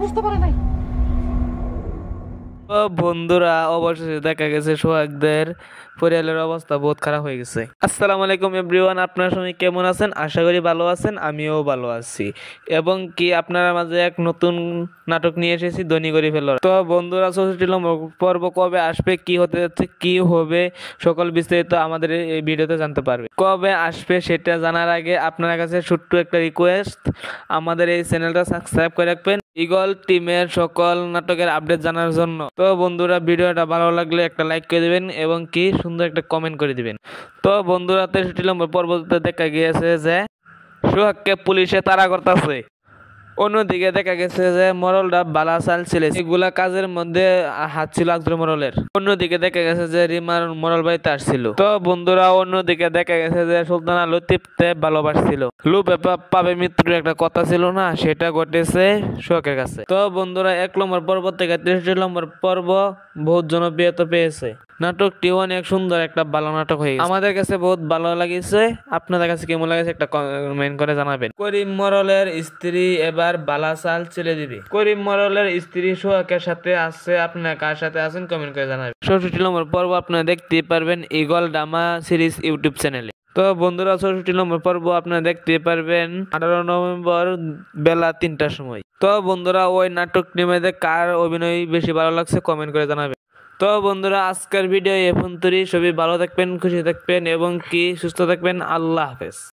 বুঝতে পারে নাই। তো বন্ধুরা, অবশেষে দেখা গেছে সোহাগদের পরিবারের অবস্থা বহুত খারাপ হয়ে গেছে। আসসালামু আলাইকুম এভরিওয়ান, আপনারা সবাই কেমন আছেন? আশা করি ভালো আছেন, আমিও ভালো আছি। এবং কি আপনারা মাঝে এক নতুন নাটক নিয়ে এসেছি, ধনী গরিব ফেলোরা। তো বন্ধুরা, 64 নম্বর পর্ব কবে আসবে, কি হতে যাচ্ছে, কি হবে, সকল বিস্তারিত আমাদের এই ভিডিওতে জানতে পারবে। কবে আসবে সেটা জানার আগে আপনার কাছে ছোট্ট একটা রিকোয়েস্ট, আমাদের এই চ্যানেলটা সাবস্ক্রাইব করে রাখবেন ঈগল টিমের সকল নাটকের আপডেট জানার জন্য। তো বন্ধুরা, ভিডিওটা ভালো লাগলে একটা লাইক করে দিবেন এবং কি সুন্দর একটা কমেন্ট করে দিবেন। তো বন্ধুরা, 63 নম্বর পর্বতে দেখা গিয়েছে যে সোহাগকে পুলিশে তাড়া করতেছে। অন্যদিকে দেখা গেছে যে মরলটা বালা চাল ছিল, এগুলা কাজের মধ্যে হাত ছিল আকজর মরলের। অন্যদিকে দেখা গেছে যে রিমার মরল বাড়িতে আসছিল। তো বন্ধুরা, অন্যদিকে দেখা গেছে যে সুলতানা লতিফকে ভালোবাসছিল। লোভে পাবে মৃত্যুর একটা কথা ছিল না, সেটা ঘটেছে সোহাগের কাছে। তো বন্ধুরা, 1 নম্বর পর্ব থেকে 63 নম্বর পর্ব বহুত জনপ্রিয়তা পেয়েছে। নাটকটি অনেক সুন্দর একটা ভালো নাটক হয়ে গেছে, আমাদের কাছে বহুত ভালো লাগিছে। আপনাদের কাছে কেমন লাগছে একটা কমেন্ট করে জানাবেন। করিম মরলের স্ত্রী এবার বালা চাল ছেড়ে দিবে। করিম মরলের স্ত্রী সোহাগের সাথে আছে, আপনারা কার সাথে আছেন কমেন্ট করে জানাবেন। 64 নম্বর পর্ব আপনারা দেখতে পারবেন ঈগল ড্রামা সিরিজ ইউটিউব চ্যানেলে। তো বন্ধুরা, 64 নম্বর পর্ব আপনারা দেখতে পারবেন 18 নভেম্বর বেলা 3টার সময়। তো বন্ধুরা, ওই নাটকটি মধ্যে কার অভিনয় বেশি ভালো লাগছে কমেন্ট করে জানাবেন। তো বন্ধুরা, আজকের ভিডিও এ পর্যন্তই। সবাই ভালো থাকবেন, খুশি থাকবেন এবং কি সুস্থ থাকবেন। আল্লাহ হাফেজ।